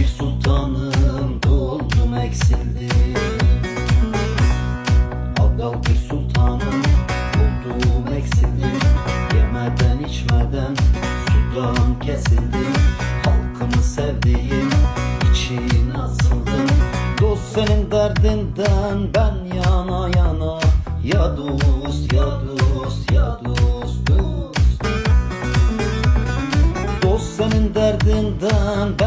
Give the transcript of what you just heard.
sultanım, doldum eksildim. Abdal bir sultanım, doldum eksildim. Yemeden içmeden sudan kesildim. Halkımı sevdiğim için asıldım. Dost senin derdinden ben yana yana. Ya dost, ya dost, ya dost, dost. Dost senin derdinden ben